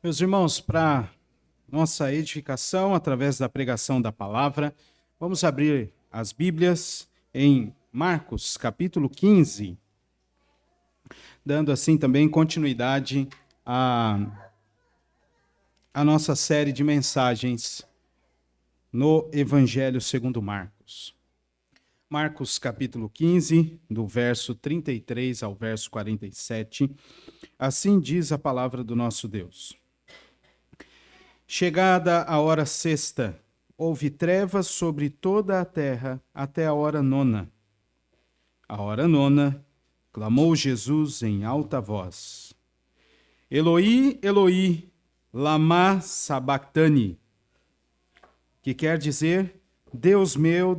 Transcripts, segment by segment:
Meus irmãos, para nossa edificação através da pregação da palavra, vamos abrir as Bíblias em Marcos, capítulo 15, dando assim também continuidade à nossa série de mensagens no Evangelho segundo Marcos. Marcos, capítulo 15, do verso 33 ao verso 47, assim diz a palavra do nosso Deus. Chegada a hora sexta, houve trevas sobre toda a terra até a hora nona. A hora nona, clamou Jesus em alta voz: Eloi, Eloi, lama sabactani, que quer dizer: Deus meu,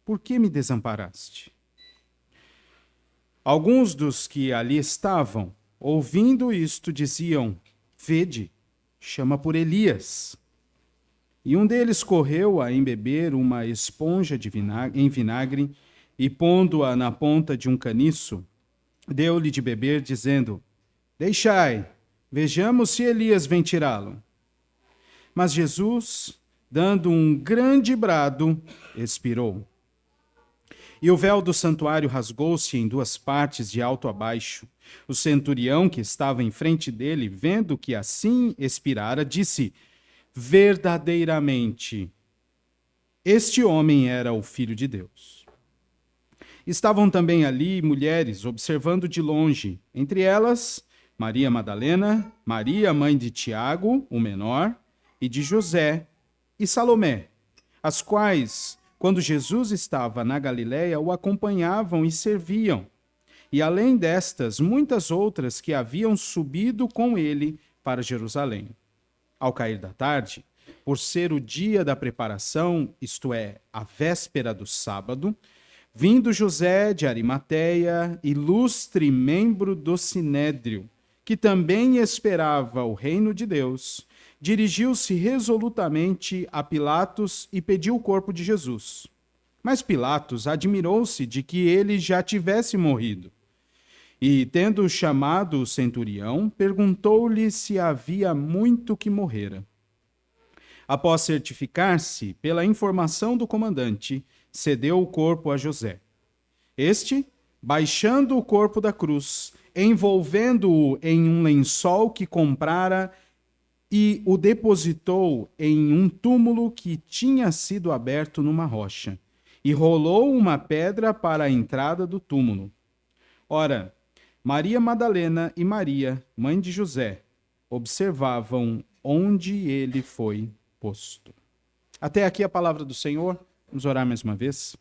por que me desamparaste? Alguns dos que ali estavam, ouvindo isto, diziam: Vede, chama por Elias. E um deles correu a embeber uma esponja em vinagre e, pondo-a na ponta de um caniço, deu-lhe de beber, dizendo: Deixai, vejamos se Elias vem tirá-lo. Mas Jesus, dando um grande brado, expirou. E o véu do santuário rasgou-se em duas partes, de alto a baixo. O centurião que estava em frente dele, vendo que assim expirara, disse: Verdadeiramente, este homem era o Filho de Deus. Estavam também ali mulheres, observando de longe, entre elas Maria Madalena, Maria, mãe de Tiago, o menor, e de José, e Salomé, as quais, quando Jesus estava na Galiléia, o acompanhavam e serviam. E além destas, muitas outras que haviam subido com ele para Jerusalém. Ao cair da tarde, por ser o dia da preparação, isto é, a véspera do sábado, vindo José de Arimateia, ilustre membro do Sinédrio, que também esperava o reino de Deus, dirigiu-se resolutamente a Pilatos e pediu o corpo de Jesus. Mas Pilatos admirou-se de que ele já tivesse morrido. E, tendo chamado o centurião, perguntou-lhe se havia muito que morrera. Após certificar-se pela informação do comandante, cedeu o corpo a José. Este, baixando o corpo da cruz, envolvendo-o em um lençol que comprara e o depositou em um túmulo que tinha sido aberto numa rocha, e rolou uma pedra para a entrada do túmulo. Ora, Maria Madalena e Maria, mãe de José, observavam onde ele foi posto. Até aqui a palavra do Senhor. Vamos orar mais uma vez.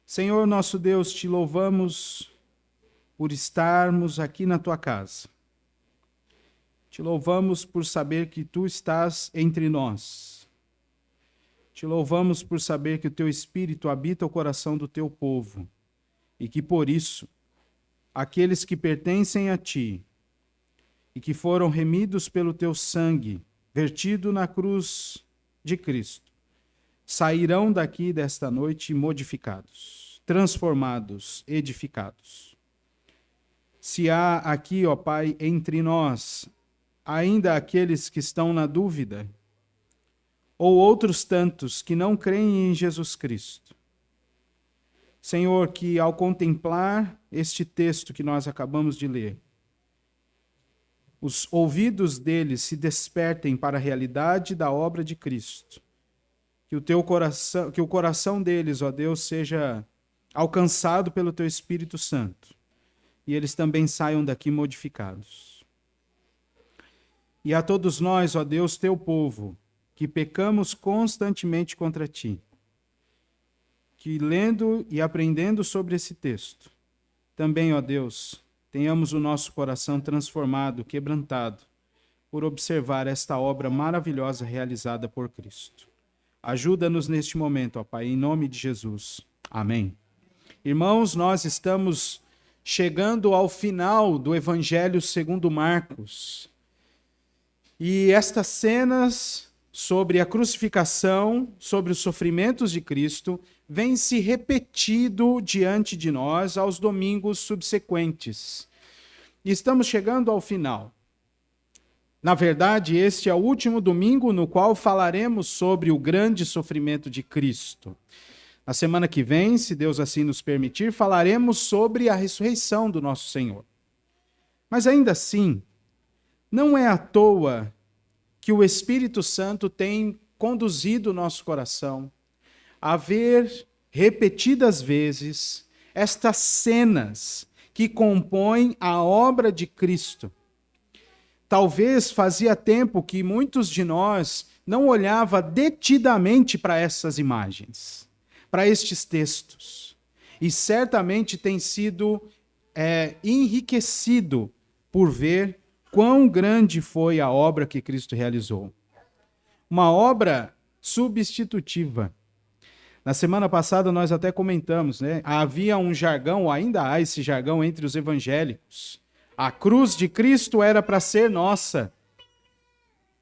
Senhor nosso Deus, te louvamos por estarmos aqui na tua casa. Te louvamos por saber que tu estás entre nós. Te louvamos por saber que o teu Espírito habita o coração do teu povo e que por isso aqueles que pertencem a ti e que foram remidos pelo teu sangue, vertido na cruz de Cristo, sairão daqui desta noite modificados, transformados, edificados. Se há aqui, ó Pai, entre nós, ainda aqueles que estão na dúvida, ou outros tantos que não creem em Jesus Cristo, Senhor, que ao contemplar este texto que nós acabamos de ler, os ouvidos deles se despertem para a realidade da obra de Cristo. Que o coração deles, ó Deus, seja alcançado pelo teu Espírito Santo. E eles também saiam daqui modificados. E a todos nós, ó Deus, teu povo, que pecamos constantemente contra ti, que lendo e aprendendo sobre esse texto, também, ó Deus, tenhamos o nosso coração transformado, quebrantado, por observar esta obra maravilhosa realizada por Cristo. Ajuda-nos neste momento, ó Pai, em nome de Jesus. Amém. Irmãos, nós estamos chegando ao final do Evangelho segundo Marcos. E estas cenas sobre a crucificação, sobre os sofrimentos de Cristo, vem se repetido diante de nós aos domingos subsequentes. E estamos chegando ao final. Na verdade, este é o último domingo no qual falaremos sobre o grande sofrimento de Cristo. Na semana que vem, se Deus assim nos permitir, falaremos sobre a ressurreição do nosso Senhor. Mas ainda assim, não é à toa que o Espírito Santo tem conduzido o nosso coração a ver repetidas vezes estas cenas que compõem a obra de Cristo. Talvez fazia tempo que muitos de nós não olhava detidamente para essas imagens, para estes textos. E certamente tem sido enriquecido por ver quão grande foi a obra que Cristo realizou. Uma obra substitutiva. Na semana passada nós até comentamos, né? Havia um jargão, ou ainda há esse jargão entre os evangélicos. A cruz de Cristo era para ser nossa.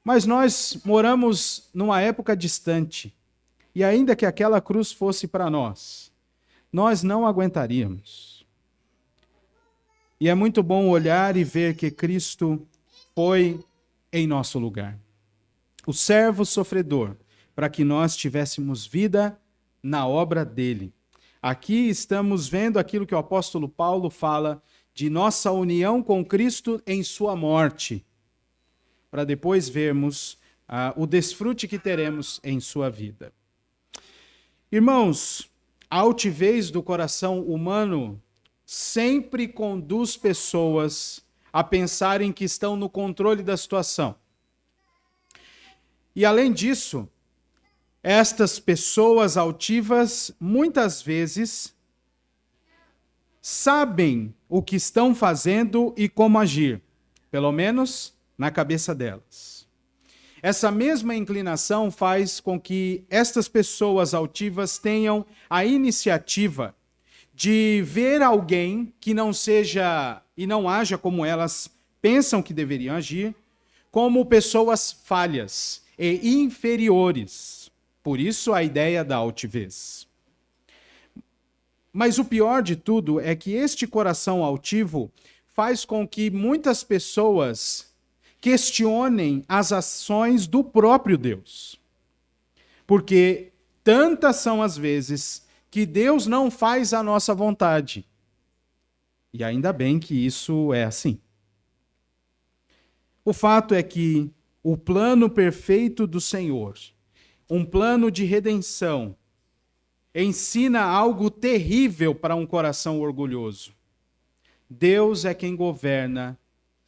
Mas nós moramos numa época distante. E ainda que aquela cruz fosse para nós, nós não aguentaríamos. E é muito bom olhar e ver que Cristo foi em nosso lugar. O servo sofredor, para que nós tivéssemos vida na obra dele. Aqui estamos vendo aquilo que o apóstolo Paulo fala de nossa união com Cristo em sua morte, para depois vermos o desfrute que teremos em sua vida. Irmãos, a altivez do coração humano sempre conduz pessoas a pensarem que estão no controle da situação. E além disso, estas pessoas altivas muitas vezes sabem o que estão fazendo e como agir, pelo menos na cabeça delas. Essa mesma inclinação faz com que estas pessoas altivas tenham a iniciativa de ver alguém que não seja e não haja como elas pensam que deveriam agir, como pessoas falhas e inferiores. Por isso a ideia da altivez. Mas o pior de tudo é que este coração altivo faz com que muitas pessoas questionem as ações do próprio Deus. Porque tantas são as vezes que Deus não faz a nossa vontade. E ainda bem que isso é assim. O fato é que o plano perfeito do Senhor, um plano de redenção, ensina algo terrível para um coração orgulhoso. Deus é quem governa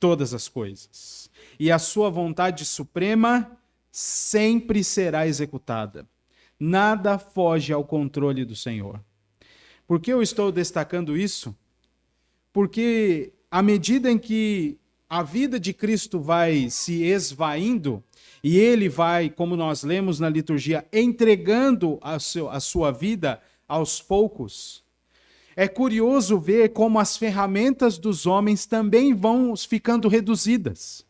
todas as coisas. E a sua vontade suprema sempre será executada. Nada foge ao controle do Senhor. Por que eu estou destacando isso? Porque à medida em que a vida de Cristo vai se esvaindo, e ele vai, como nós lemos na liturgia, entregando a sua vida aos poucos. É curioso ver como as ferramentas dos homens também vão ficando reduzidas.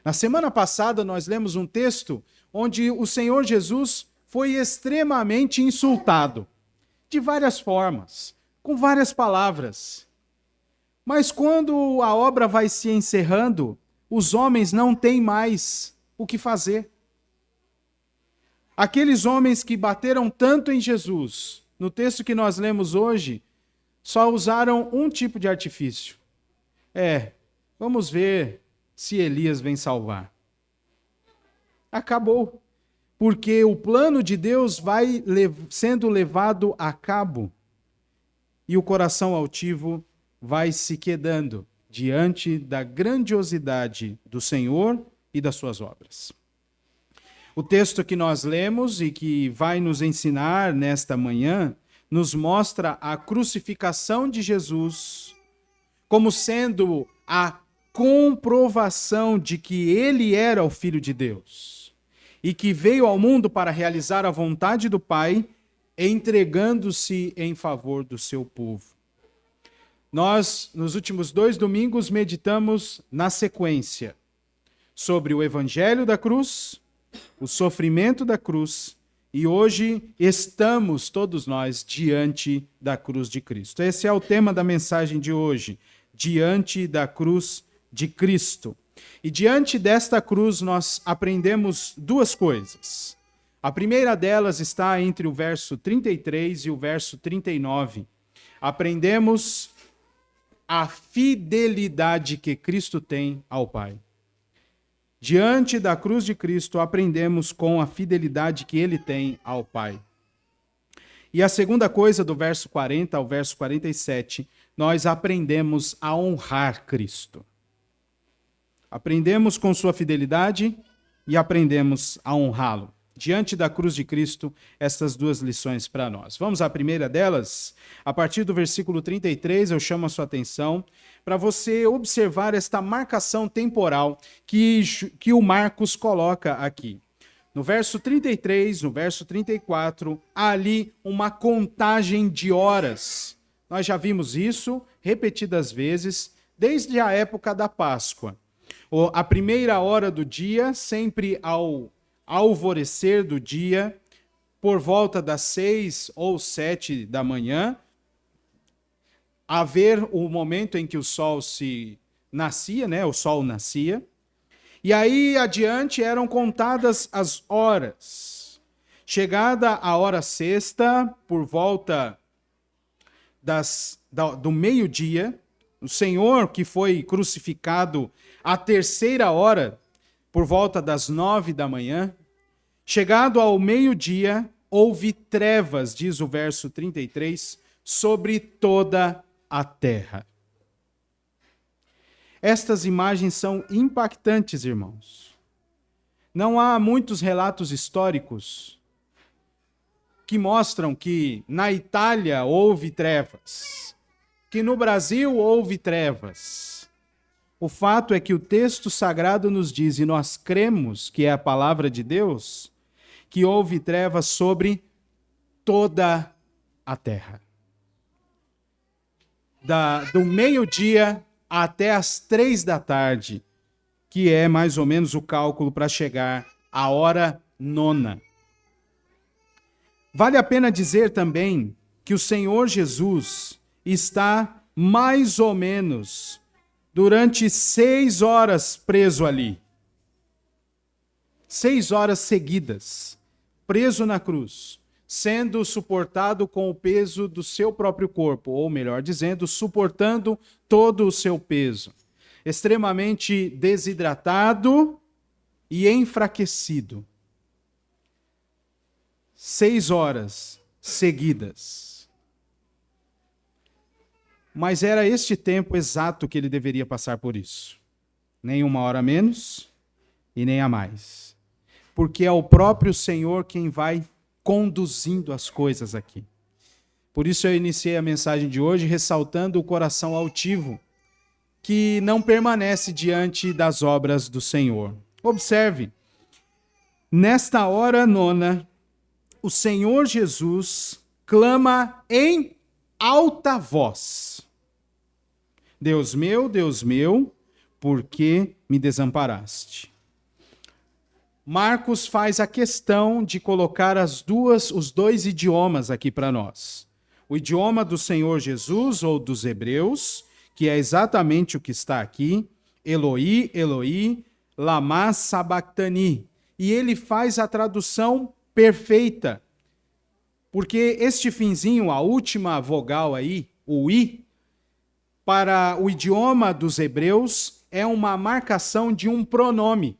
Na semana passada nós lemos um texto onde o Senhor Jesus foi extremamente insultado, de várias formas, com várias palavras. Mas quando a obra vai se encerrando, os homens não têm mais o que fazer. Aqueles homens que bateram tanto em Jesus, no texto que nós lemos hoje, só usaram um tipo de artifício. Vamos ver se Elias vem salvar. Acabou. Porque o plano de Deus vai sendo levado a cabo e o coração altivo vai se quedando diante da grandiosidade do Senhor e das suas obras. O texto que nós lemos e que vai nos ensinar nesta manhã nos mostra a crucificação de Jesus como sendo a comprovação de que ele era o Filho de Deus e que veio ao mundo para realizar a vontade do Pai, entregando-se em favor do seu povo. Nós, nos últimos 2 domingos, meditamos na sequência sobre o Evangelho da cruz, o sofrimento da cruz, e hoje estamos, todos nós, diante da cruz de Cristo. Esse é o tema da mensagem de hoje, diante da cruz de Cristo. E diante desta cruz nós aprendemos duas coisas. A primeira delas está entre o verso 33 e o verso 39. Aprendemos a fidelidade que Cristo tem ao Pai. Diante da cruz de Cristo, aprendemos com a fidelidade que ele tem ao Pai. E a segunda coisa, do verso 40 ao verso 47, nós aprendemos a honrar Cristo. Aprendemos com sua fidelidade e aprendemos a honrá-lo. Diante da cruz de Cristo, estas duas lições para nós. Vamos à primeira delas? A partir do versículo 33, eu chamo a sua atenção para você observar esta marcação temporal que o Marcos coloca aqui. No verso 33, no verso 34, há ali uma contagem de horas. Nós já vimos isso repetidas vezes, desde a época da Páscoa. A primeira hora do dia, sempre ao alvorecer do dia, por volta das 6 ou 7 da manhã, a ver o momento em que o sol nascia, né? O sol nascia. E aí adiante eram contadas as horas. Chegada a hora sexta, por volta do meio-dia, o Senhor que foi crucificado à terceira hora, por volta das 9 da manhã, chegado ao meio-dia, houve trevas, diz o verso 33, sobre toda a terra. Estas imagens são impactantes, irmãos. Não há muitos relatos históricos que mostram que na Itália houve trevas, que no Brasil houve trevas. O fato é que o texto sagrado nos diz, e nós cremos que é a palavra de Deus, que houve trevas sobre toda a terra. Do meio-dia até as 3 da tarde, que é mais ou menos o cálculo para chegar à hora nona. Vale a pena dizer também que o Senhor Jesus está mais ou menos durante 6 horas preso ali. 6 horas seguidas, preso na cruz, sendo suportado com o peso do seu próprio corpo, ou melhor dizendo, suportando todo o seu peso. Extremamente desidratado e enfraquecido. 6 horas seguidas. Mas era este tempo exato que ele deveria passar por isso. Nem 1 hora a menos e nem a mais. Porque é o próprio Senhor quem vai conduzindo as coisas aqui. Por isso eu iniciei a mensagem de hoje ressaltando o coração altivo, que não permanece diante das obras do Senhor. Observe, nesta hora nona, o Senhor Jesus clama em alta voz: Deus meu, por que me desamparaste? Marcos faz a questão de colocar os dois idiomas aqui para nós. O idioma do Senhor Jesus, ou dos hebreus, que é exatamente o que está aqui, Eloi, Eloi, lama sabachthani. E ele faz a tradução perfeita, porque este finzinho, a última vogal aí, o i, para o idioma dos hebreus, é uma marcação de um pronome,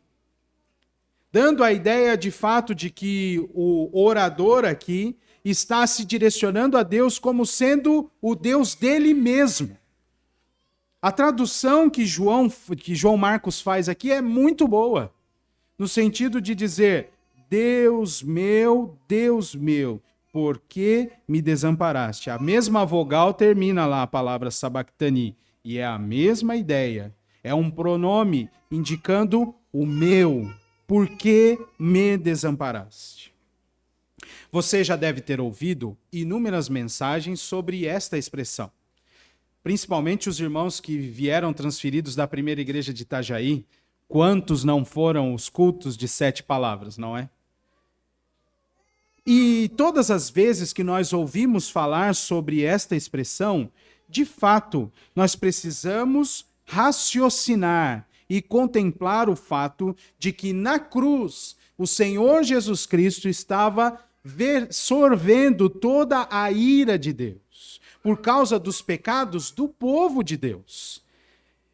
dando a ideia de fato de que o orador aqui está se direcionando a Deus como sendo o Deus dele mesmo. A tradução que João Marcos faz aqui é muito boa, no sentido de dizer: Deus meu, por que me desamparaste? A mesma vogal termina lá a palavra sabachthani, e é a mesma ideia. É um pronome indicando o meu. Por que me desamparaste? Você já deve ter ouvido inúmeras mensagens sobre esta expressão. Principalmente os irmãos que vieram transferidos da primeira igreja de Itajaí. Quantos não foram os cultos de 7 palavras, não é? E todas as vezes que nós ouvimos falar sobre esta expressão, de fato, nós precisamos raciocinar e contemplar o fato de que na cruz o Senhor Jesus Cristo estava sorvendo toda a ira de Deus, por causa dos pecados do povo de Deus.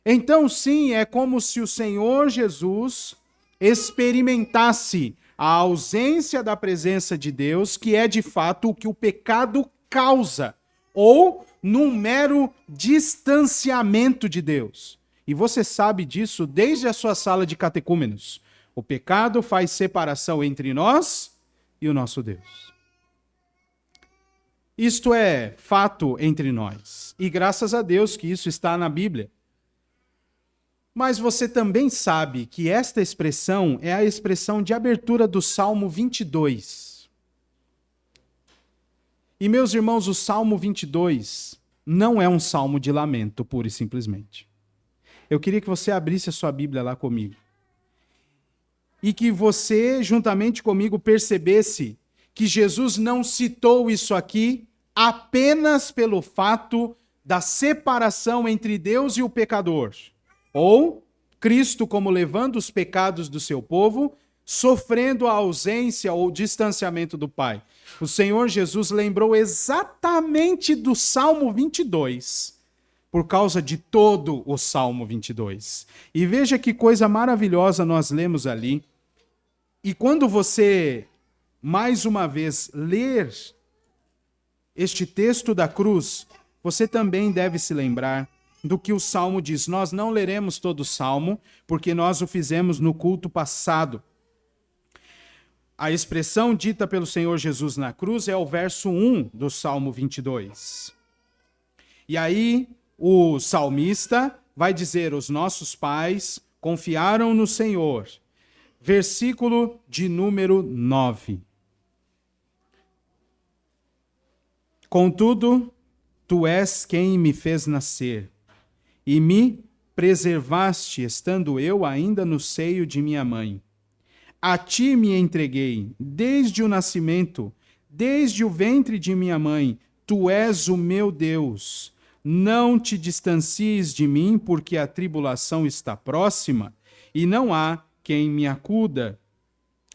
Então, sim, é como se o Senhor Jesus experimentasse a ausência da presença de Deus, que é de fato o que o pecado causa, ou num mero distanciamento de Deus. E você sabe disso desde a sua sala de catecúmenos. O pecado faz separação entre nós e o nosso Deus. Isto é fato entre nós. E graças a Deus que isso está na Bíblia. Mas você também sabe que esta expressão é a expressão de abertura do Salmo 22. E, meus irmãos, o Salmo 22 não é um salmo de lamento, pura e simplesmente. Eu queria que você abrisse a sua Bíblia lá comigo. E que você, juntamente comigo, percebesse que Jesus não citou isso aqui apenas pelo fato da separação entre Deus e o pecador. Ou Cristo como levando os pecados do seu povo, sofrendo a ausência ou distanciamento do Pai. O Senhor Jesus lembrou exatamente do Salmo 22, por causa de todo o Salmo 22. E veja que coisa maravilhosa nós lemos ali. E quando você, mais uma vez, ler este texto da cruz, você também deve se lembrar do que o Salmo diz. Nós não leremos todo o Salmo, porque nós o fizemos no culto passado. A expressão dita pelo Senhor Jesus na cruz é o verso 1 do Salmo 22. E aí o salmista vai dizer: os nossos pais confiaram no Senhor. Versículo de número 9. Contudo, tu és quem me fez nascer, e me preservaste, estando eu ainda no seio de minha mãe. A ti me entreguei, desde o nascimento, desde o ventre de minha mãe. Tu és o meu Deus. Não te distancies de mim, porque a tribulação está próxima, e não há quem me acuda.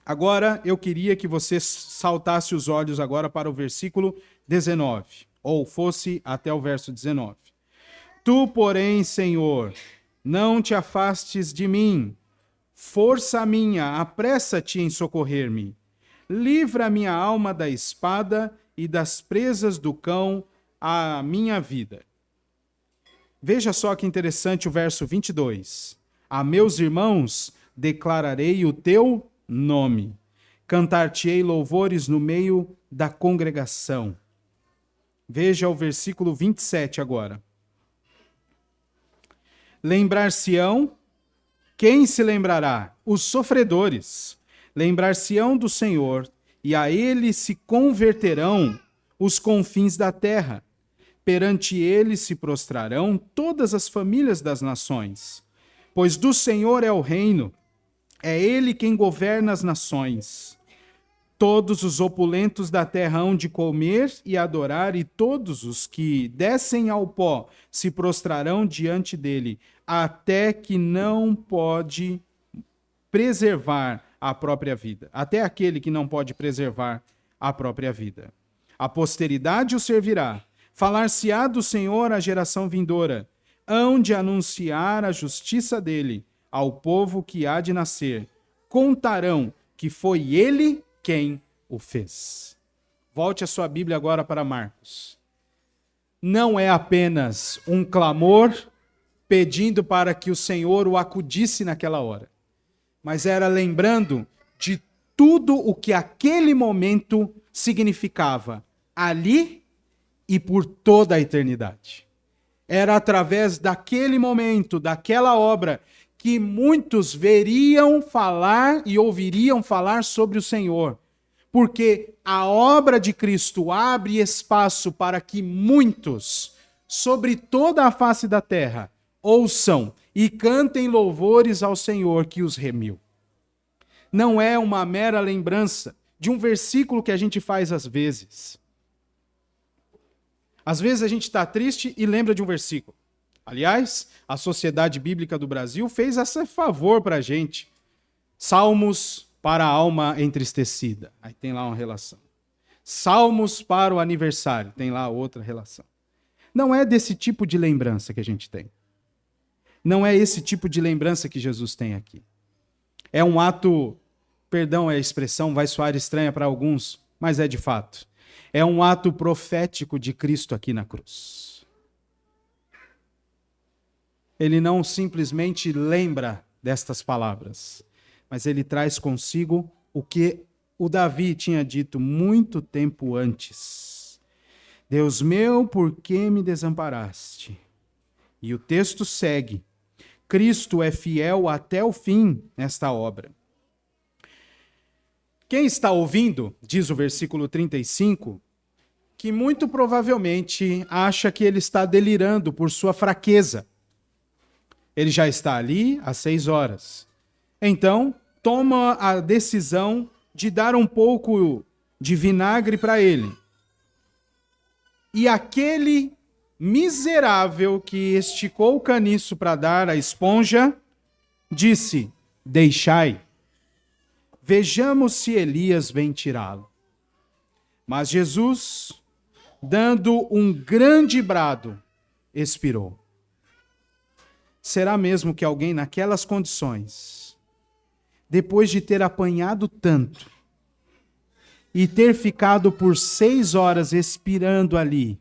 Agora, eu queria que você saltasse os olhos agora para o versículo 19, ou fosse até o verso 19. Tu, porém, Senhor, não te afastes de mim. Força minha, apressa-te em socorrer-me. Livra minha alma da espada e das presas do cão a minha vida. Veja só que interessante o verso 22. A meus irmãos declararei o teu nome. Cantar-te-ei louvores no meio da congregação. Veja o versículo 27 agora. Lembrar-se-ão, quem se lembrará? Os sofredores. Lembrar-se-ão do Senhor, e a ele se converterão os confins da terra. Perante ele se prostrarão todas as famílias das nações. Pois do Senhor é o reino, é ele quem governa as nações. Todos os opulentos da terra hão de comer e adorar, e todos os que descem ao pó se prostrarão diante dele, até que não pode preservar a própria vida. Até aquele que não pode preservar a própria vida. A posteridade o servirá. Falar-se-á do Senhor à geração vindoura. Hão de anunciar a justiça dele ao povo que há de nascer. Contarão que foi ele quem o fez. Volte a sua Bíblia agora para Marcos. Não é apenas um clamor pedindo para que o Senhor o acudisse naquela hora, mas era lembrando de tudo o que aquele momento significava, ali e por toda a eternidade. Era através daquele momento, daquela obra, que muitos veriam falar e ouviriam falar sobre o Senhor. Porque a obra de Cristo abre espaço para que muitos, sobre toda a face da terra, ouçam e cantem louvores ao Senhor que os remiu. Não é uma mera lembrança de um versículo que a gente faz às vezes. Às vezes a gente está triste e lembra de um versículo. Aliás, a Sociedade Bíblica do Brasil fez esse favor para a gente. Salmos para a alma entristecida. Aí tem lá uma relação. Salmos para o aniversário. Tem lá outra relação. Não é desse tipo de lembrança que a gente tem. Não é esse tipo de lembrança que Jesus tem aqui. É um ato, perdão, a expressão vai soar estranha para alguns, mas é de fato. É um ato profético de Cristo aqui na cruz. Ele não simplesmente lembra destas palavras, mas ele traz consigo o que o Davi tinha dito muito tempo antes. Deus meu, por que me desamparaste? E o texto segue. Cristo é fiel até o fim nesta obra. Quem está ouvindo, diz o versículo 35, que muito provavelmente acha que ele está delirando por sua fraqueza. Ele já está ali há 6 horas. Então, toma a decisão de dar um pouco de vinagre para ele. E aquele miserável que esticou o caniço para dar a esponja, disse, deixai. Vejamos se Elias vem tirá-lo. Mas Jesus, dando um grande brado, expirou. Será mesmo que alguém naquelas condições, depois de ter apanhado tanto e ter ficado por 6 horas expirando ali,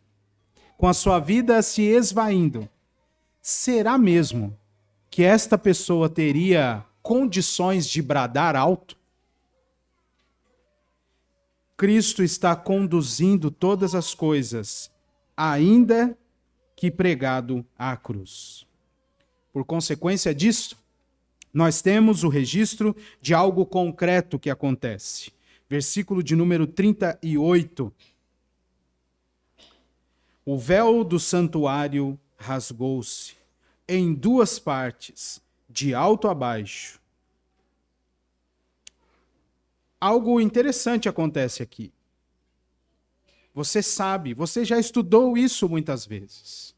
com a sua vida se esvaindo, será mesmo que esta pessoa teria condições de bradar alto? Cristo está conduzindo todas as coisas, ainda que pregado à cruz. Por consequência disso, nós temos o registro de algo concreto que acontece. Versículo de número 38. O véu do santuário rasgou-se em 2 partes, de alto a baixo. Algo interessante acontece aqui. Você sabe, você já estudou isso muitas vezes.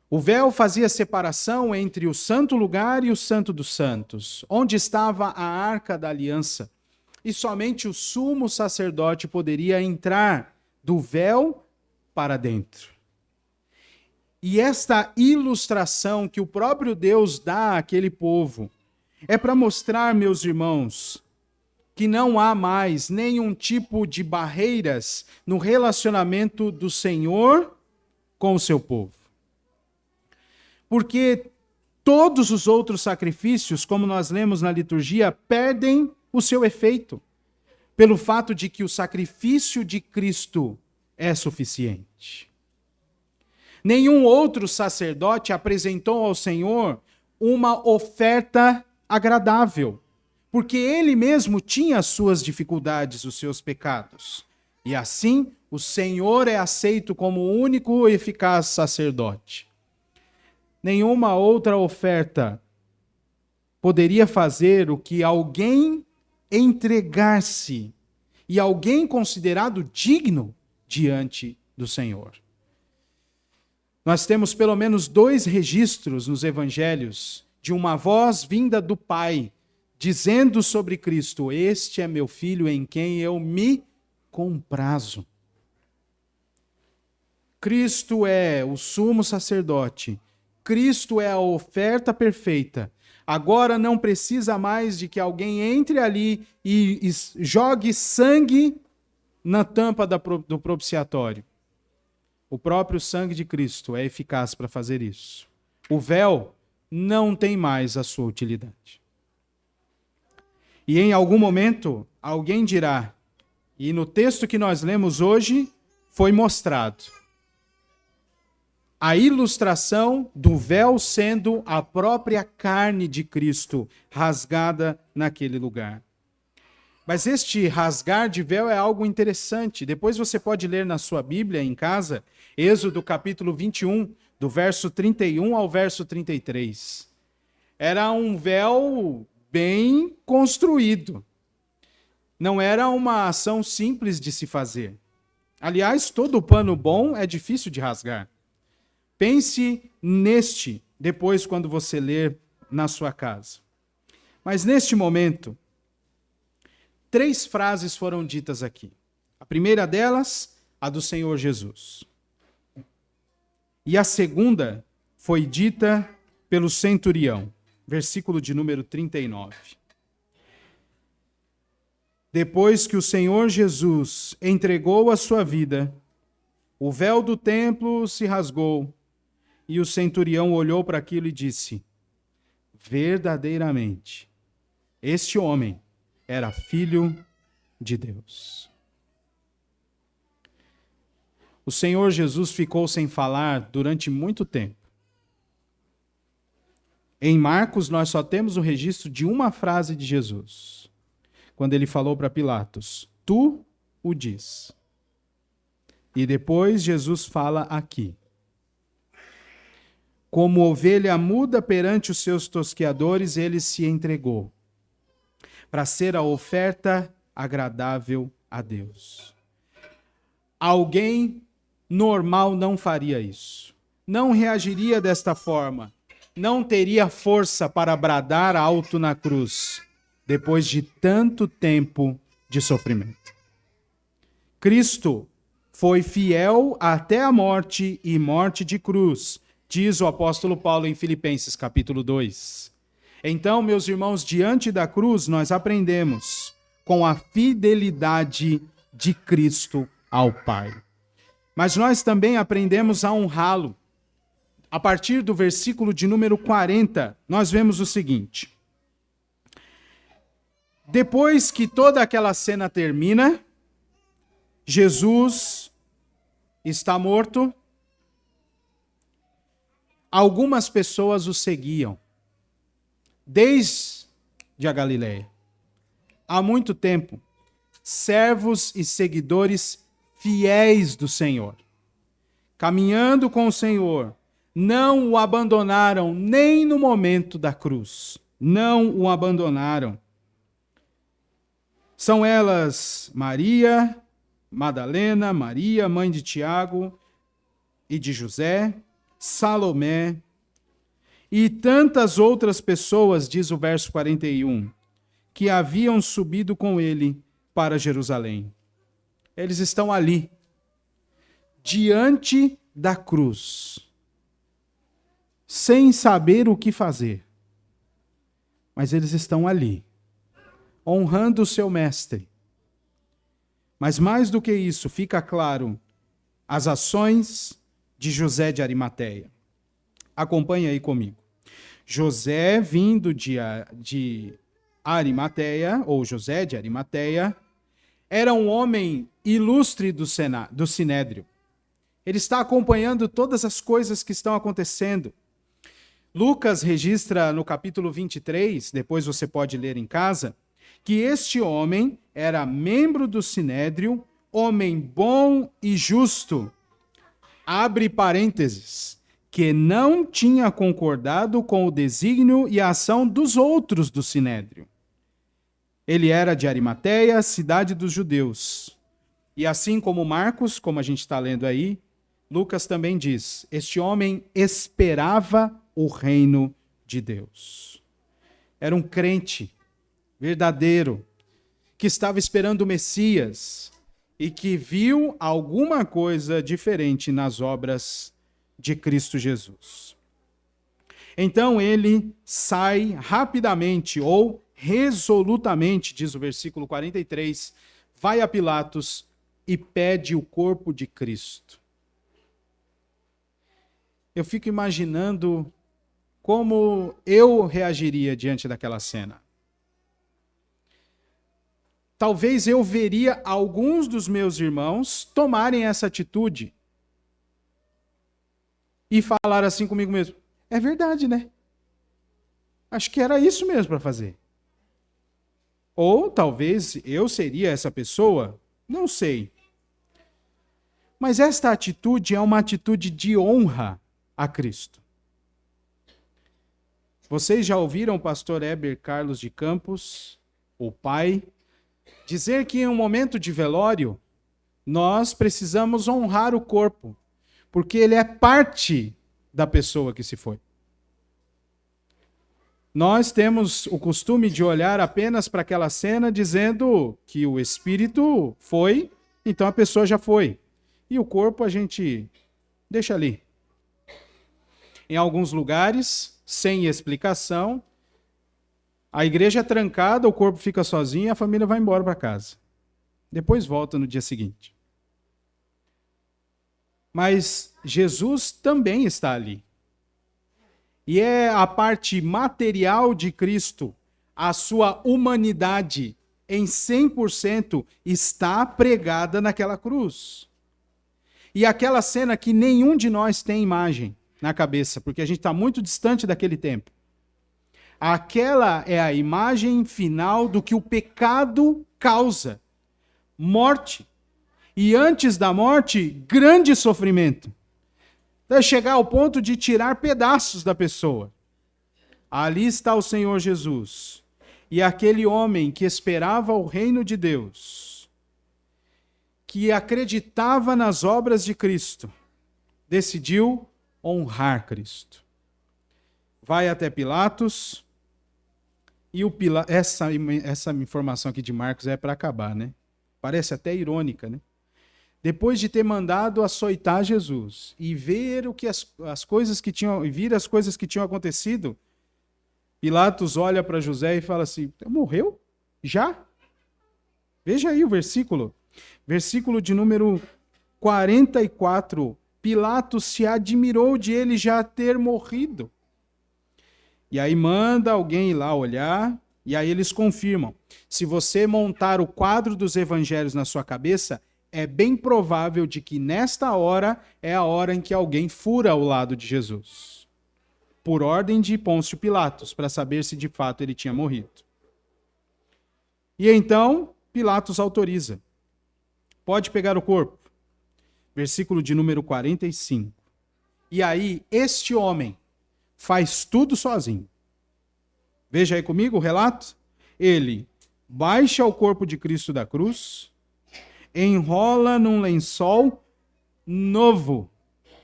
O véu fazia separação entre o santo lugar e o santo dos santos, onde estava a arca da aliança. E somente o sumo sacerdote poderia entrar do véu para dentro. E esta ilustração que o próprio Deus dá àquele povo é para mostrar, meus irmãos, que não há mais nenhum tipo de barreiras no relacionamento do Senhor com o seu povo. Porque todos os outros sacrifícios, como nós lemos na liturgia, perdem o seu efeito, pelo fato de que o sacrifício de Cristo é suficiente. Nenhum outro sacerdote apresentou ao Senhor uma oferta agradável, porque ele mesmo tinha as suas dificuldades, os seus pecados. E assim, o Senhor é aceito como o único e eficaz sacerdote. Nenhuma outra oferta poderia fazer o que alguém entregar-se e alguém considerado digno diante do Senhor. Nós temos pelo menos 2 registros nos evangelhos de uma voz vinda do Pai, dizendo sobre Cristo, este é meu filho em quem eu me comprazo. Cristo é o sumo sacerdote, Cristo é a oferta perfeita. Agora não precisa mais de que alguém entre ali e jogue sangue na tampa do propiciatório. O próprio sangue de Cristo é eficaz para fazer isso. O véu não tem mais a sua utilidade. E em algum momento, alguém dirá, e no texto que nós lemos hoje, foi mostrado a ilustração do véu sendo a própria carne de Cristo rasgada naquele lugar. Mas este rasgar de véu é algo interessante. Depois você pode ler na sua Bíblia em casa, Êxodo capítulo 21, do verso 31 ao verso 33. Era um véu bem construído. Não era uma ação simples de se fazer. Aliás, todo pano bom é difícil de rasgar. Pense neste, depois quando você ler na sua casa. Mas neste momento, 3 frases foram ditas aqui. A primeira delas, a do Senhor Jesus. E a segunda foi dita pelo centurião, versículo de número 39. Depois que o Senhor Jesus entregou a sua vida, o véu do templo se rasgou e o centurião olhou para aquilo e disse: verdadeiramente, este homem era filho de Deus. O Senhor Jesus ficou sem falar durante muito tempo. Em Marcos, nós só temos o registro de uma frase de Jesus, quando ele falou para Pilatos: tu o diz. E depois Jesus fala aqui: como ovelha muda perante os seus tosqueadores, ele se entregou, para ser a oferta agradável a Deus. Alguém normal não faria isso. Não reagiria desta forma. Não teria força para bradar alto na cruz, depois de tanto tempo de sofrimento. Cristo foi fiel até a morte e morte de cruz, diz o apóstolo Paulo em Filipenses capítulo 2. Então, meus irmãos, diante da cruz nós aprendemos com a fidelidade de Cristo ao Pai. Mas nós também aprendemos a honrá-lo. A partir do versículo de número 40, nós vemos o seguinte: depois que toda aquela cena termina, Jesus está morto, algumas pessoas o seguiam, desde a Galileia. Há muito tempo, servos e seguidores fiéis do Senhor, caminhando com o Senhor, não o abandonaram nem no momento da cruz. Não o abandonaram. São elas Maria Madalena, Maria, mãe de Tiago e de José, Salomé e tantas outras pessoas, diz o verso 41, que haviam subido com ele para Jerusalém. Eles estão ali, diante da cruz, sem saber o que fazer. Mas eles estão ali, honrando o seu mestre. Mas mais do que isso, fica claro as ações de José de Arimateia. Acompanhe aí comigo. José, vindo de Arimateia, ou José de Arimateia, era um homem ilustre do Sinédrio. Ele está acompanhando todas as coisas que estão acontecendo. Lucas registra no capítulo 23, depois você pode ler em casa, que este homem era membro do Sinédrio, homem bom e justo, abre parênteses, que não tinha concordado com o desígnio e a ação dos outros do Sinédrio. Ele era de Arimateia, cidade dos judeus. E assim como Marcos, como a gente está lendo aí, Lucas também diz, este homem esperava o reino de Deus. Era um crente verdadeiro, que estava esperando o Messias e que viu alguma coisa diferente nas obras de Cristo Jesus. Então ele sai rapidamente ou resolutamente, diz o versículo 43, vai a Pilatos e pede o corpo de Cristo. Eu fico imaginando como eu reagiria diante daquela cena. Talvez eu veria alguns dos meus irmãos tomarem essa atitude e falar assim comigo mesmo, é verdade, né? Acho que era isso mesmo para fazer. Ou talvez eu seria essa pessoa, não sei. Mas esta atitude é uma atitude de honra a Cristo. Vocês já ouviram o pastor Heber Carlos de Campos, o pai, dizer que em um momento de velório, nós precisamos honrar o corpo, porque ele é parte da pessoa que se foi. Nós temos o costume de olhar apenas para aquela cena dizendo que o espírito foi, então a pessoa já foi. E o corpo a gente deixa ali. Em alguns lugares, sem explicação, a igreja é trancada, o corpo fica sozinho e a família vai embora para casa. Depois volta no dia seguinte. Mas Jesus também está ali. E é a parte material de Cristo, a sua humanidade em 100% está pregada naquela cruz. E aquela cena que nenhum de nós tem imagem na cabeça, porque a gente está muito distante daquele tempo. Aquela é a imagem final do que o pecado causa. Morte. E antes da morte, grande sofrimento. Até chegar ao ponto de tirar pedaços da pessoa. Ali está o Senhor Jesus. E aquele homem que esperava o reino de Deus, que acreditava nas obras de Cristo, decidiu honrar Cristo. Vai até Pilatos, e essa informação aqui de Marcos é para acabar, né? Parece até irônica, né? Depois de ter mandado açoitar Jesus e ver o que as coisas que tinham acontecido, Pilatos olha para José e fala assim: morreu? Já? Veja aí o versículo. Versículo de número 44. Pilatos se admirou de ele já ter morrido. E aí manda alguém ir lá olhar, e aí eles confirmam. Se você montar o quadro dos evangelhos na sua cabeça, é bem provável de que nesta hora é a hora em que alguém fura o lado de Jesus. Por ordem de Pôncio Pilatos, para saber se de fato ele tinha morrido. E então, Pilatos autoriza. Pode pegar o corpo. Versículo de número 45. E aí, este homem faz tudo sozinho. Veja aí comigo o relato. Ele baixa o corpo de Cristo da cruz, enrola num lençol novo,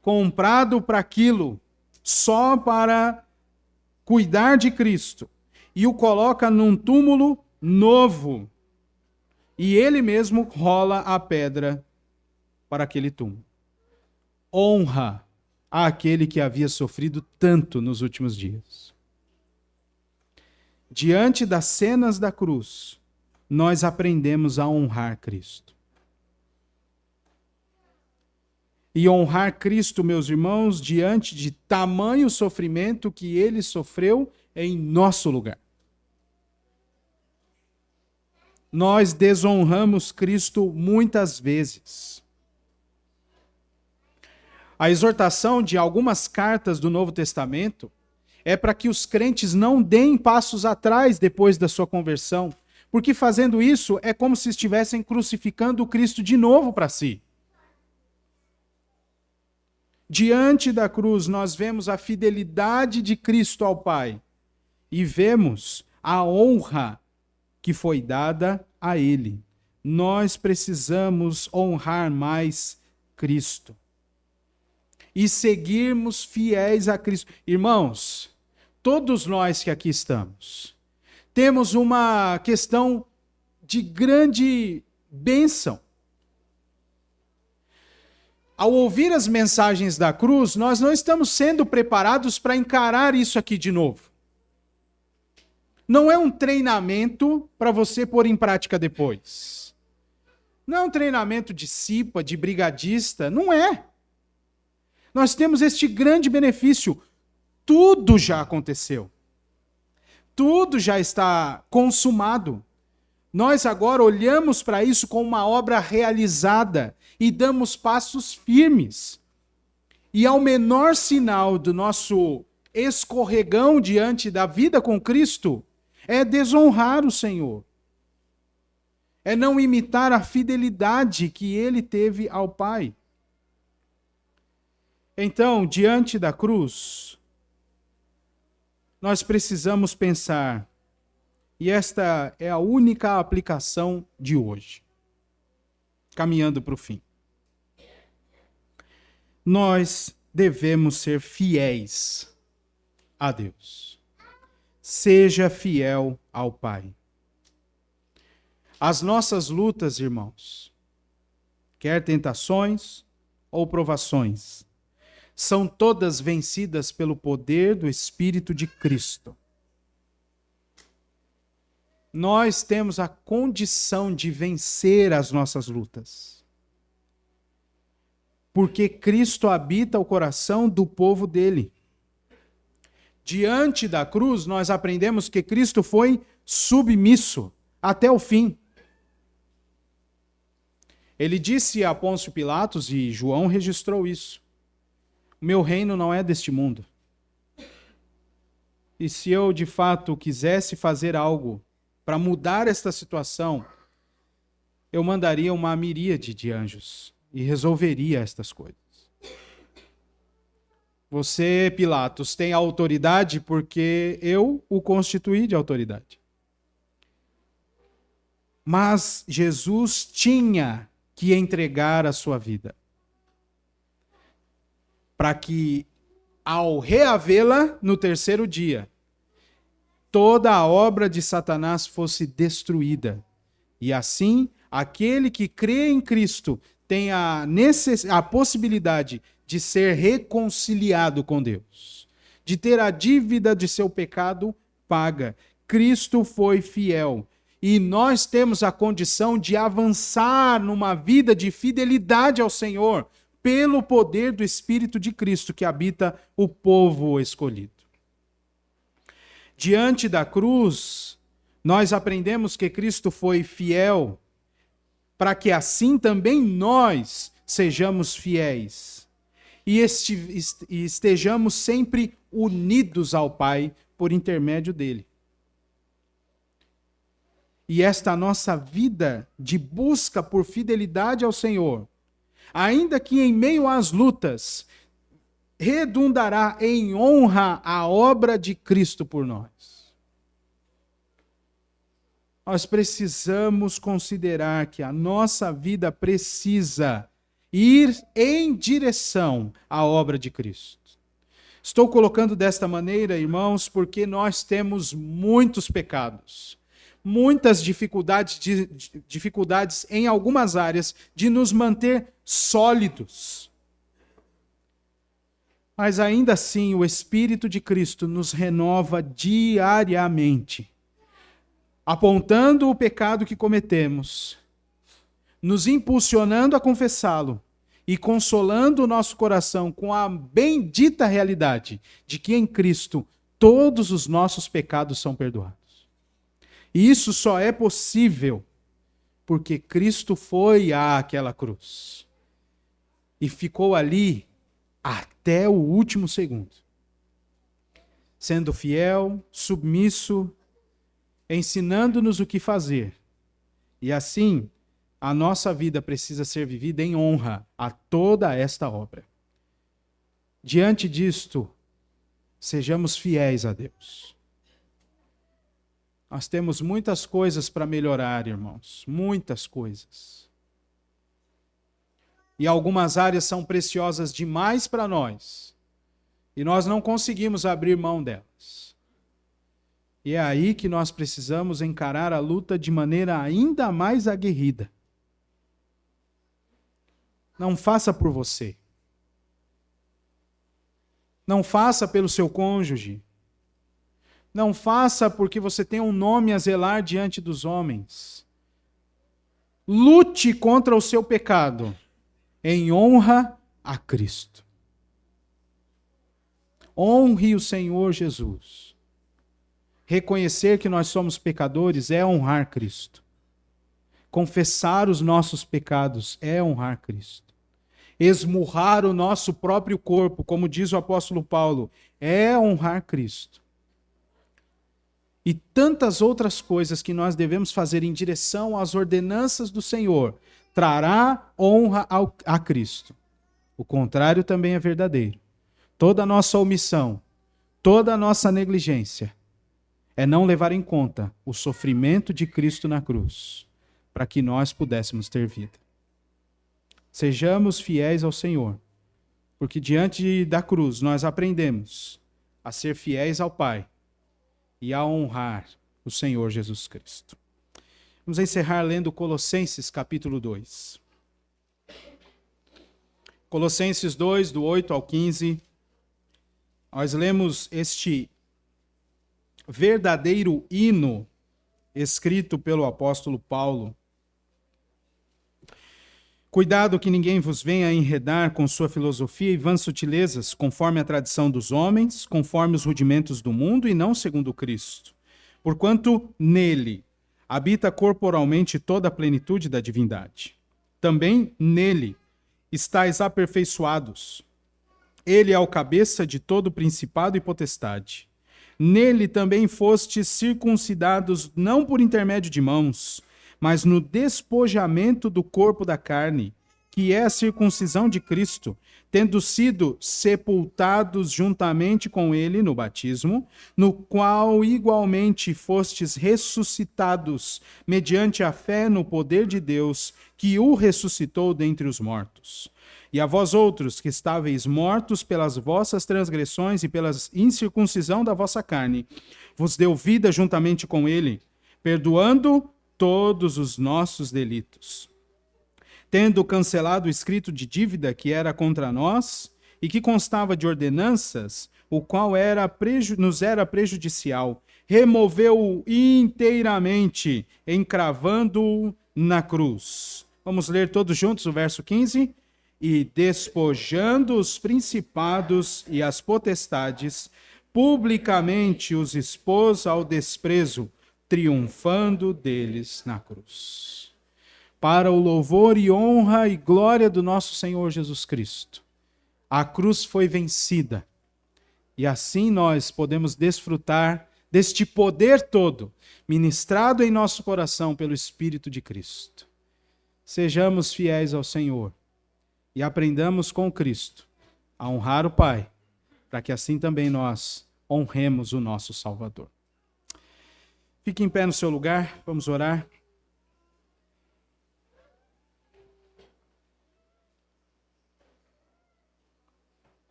comprado para aquilo, só para cuidar de Cristo, e o coloca num túmulo novo. E ele mesmo rola a pedra para aquele túmulo. Honra àquele que havia sofrido tanto nos últimos dias. Diante das cenas da cruz, nós aprendemos a honrar Cristo. E honrar Cristo, meus irmãos, diante de tamanho sofrimento que ele sofreu em nosso lugar. Nós desonramos Cristo muitas vezes. A exortação de algumas cartas do Novo Testamento é para que os crentes não deem passos atrás depois da sua conversão, porque fazendo isso é como se estivessem crucificando o Cristo de novo para si. Diante da cruz, nós vemos a fidelidade de Cristo ao Pai e vemos a honra que foi dada a Ele. Nós precisamos honrar mais Cristo e seguirmos fiéis a Cristo. Irmãos, todos nós que aqui estamos, temos uma questão de grande bênção. Ao ouvir as mensagens da cruz, nós não estamos sendo preparados para encarar isso aqui de novo. Não é um treinamento para você pôr em prática depois. Não é um treinamento de cipa, de brigadista, não é. Nós temos este grande benefício. Tudo já aconteceu. Tudo já está consumado. Nós agora olhamos para isso como uma obra realizada e damos passos firmes. E ao menor sinal do nosso escorregão diante da vida com Cristo, é desonrar o Senhor. É não imitar a fidelidade que ele teve ao Pai. Então, diante da cruz, nós precisamos pensar, e esta é a única aplicação de hoje, caminhando para o fim. Nós devemos ser fiéis a Deus. Seja fiel ao Pai. As nossas lutas, irmãos, quer tentações ou provações, são todas vencidas pelo poder do Espírito de Cristo. Nós temos a condição de vencer as nossas lutas, porque Cristo habita o coração do povo dele. Diante da cruz, nós aprendemos que Cristo foi submisso até o fim. Ele disse a Pôncio Pilatos, e João registrou isso: o meu reino não é deste mundo. E se eu, de fato, quisesse fazer algo para mudar esta situação, eu mandaria uma miríade de anjos e resolveria estas coisas. Você, Pilatos, tem autoridade porque eu o constituí de autoridade. Mas Jesus tinha que entregar a sua vida, para que, ao reavê-la no terceiro dia, toda a obra de Satanás fosse destruída. E assim, aquele que crê em Cristo tem a possibilidade de ser reconciliado com Deus, de ter a dívida de seu pecado paga. Cristo foi fiel. E nós temos a condição de avançar numa vida de fidelidade ao Senhor, pelo poder do Espírito de Cristo que habita o povo escolhido. Diante da cruz, nós aprendemos que Cristo foi fiel, para que assim também nós sejamos fiéis e estejamos sempre unidos ao Pai por intermédio dele. E esta nossa vida de busca por fidelidade ao Senhor, ainda que em meio às lutas, redundará em honra a obra de Cristo por nós. Nós precisamos considerar que a nossa vida precisa ir em direção à obra de Cristo. Estou colocando desta maneira, irmãos, porque nós temos muitos pecados, muitas dificuldades em algumas áreas de nos manter sólidos. Mas ainda assim, o Espírito de Cristo nos renova diariamente, apontando o pecado que cometemos, nos impulsionando a confessá-lo e consolando o nosso coração com a bendita realidade de que em Cristo todos os nossos pecados são perdoados. E isso só é possível porque Cristo foi àquela cruz e ficou ali até o último segundo, sendo fiel, submisso, ensinando-nos o que fazer. E assim, a nossa vida precisa ser vivida em honra a toda esta obra. Diante disto, sejamos fiéis a Deus. Nós temos muitas coisas para melhorar, irmãos, muitas coisas. E algumas áreas são preciosas demais para nós, e nós não conseguimos abrir mão delas. E é aí que nós precisamos encarar a luta de maneira ainda mais aguerrida. Não faça por você. Não faça pelo seu cônjuge. Não faça porque você tem um nome a zelar diante dos homens. Lute contra o seu pecado em honra a Cristo. Honre o Senhor Jesus. Reconhecer que nós somos pecadores é honrar Cristo. Confessar os nossos pecados é honrar Cristo. Esmurrar o nosso próprio corpo, como diz o apóstolo Paulo, é honrar Cristo. E tantas outras coisas que nós devemos fazer em direção às ordenanças do Senhor, trará honra a Cristo. O contrário também é verdadeiro. Toda a nossa omissão, toda a nossa negligência, é não levar em conta o sofrimento de Cristo na cruz, para que nós pudéssemos ter vida. Sejamos fiéis ao Senhor, Porque diante da cruz nós aprendemos a ser fiéis ao Pai e a honrar o Senhor Jesus Cristo. Vamos encerrar lendo Colossenses capítulo 2. Colossenses 2, do 8 ao 15. Nós lemos este verdadeiro hino escrito pelo apóstolo Paulo. Cuidado que ninguém vos venha enredar com sua filosofia e vãs sutilezas, conforme a tradição dos homens, conforme os rudimentos do mundo e não segundo Cristo. Porquanto nele habita corporalmente toda a plenitude da divindade. Também nele estáis aperfeiçoados. Ele é o cabeça de todo principado e potestade. Nele também fostes circuncidados, não por intermédio de mãos, mas no despojamento do corpo da carne, que é a circuncisão de Cristo, tendo sido sepultados juntamente com ele no batismo, no qual igualmente fostes ressuscitados, mediante a fé no poder de Deus, que o ressuscitou dentre os mortos. E a vós outros, que estáveis mortos pelas vossas transgressões e pela incircuncisão da vossa carne, vos deu vida juntamente com ele, perdoando todos os nossos delitos, tendo cancelado o escrito de dívida que era contra nós e que constava de ordenanças, o qual nos era prejudicial, removeu-o inteiramente, encravando-o na cruz. Vamos ler todos juntos o verso 15? E despojando os principados e as potestades, publicamente os expôs ao desprezo, triunfando deles na cruz. Para o louvor e honra e glória do nosso Senhor Jesus Cristo, a cruz foi vencida. E assim nós podemos desfrutar deste poder todo, ministrado em nosso coração pelo Espírito de Cristo. Sejamos fiéis ao Senhor e aprendamos com Cristo a honrar o Pai, para que assim também nós honremos o nosso Salvador. Fique em pé no seu lugar, vamos orar.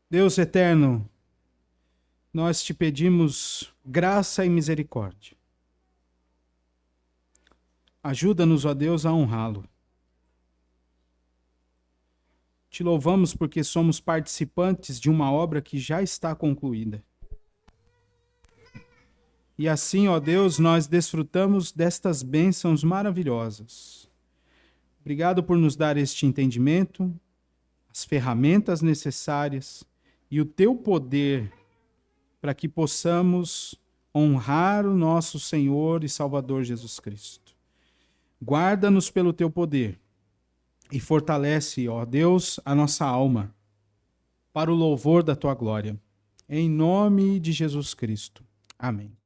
Deus eterno, nós te pedimos graça e misericórdia. Ajuda-nos, ó Deus, a honrá-lo. Te louvamos porque somos participantes de uma obra que já está concluída. E assim, ó Deus, nós desfrutamos destas bênçãos maravilhosas. Obrigado por nos dar este entendimento, as ferramentas necessárias e o teu poder para que possamos honrar o nosso Senhor e Salvador Jesus Cristo. Guarda-nos pelo teu poder e fortalece, ó Deus, a nossa alma para o louvor da tua glória. Em nome de Jesus Cristo. Amém.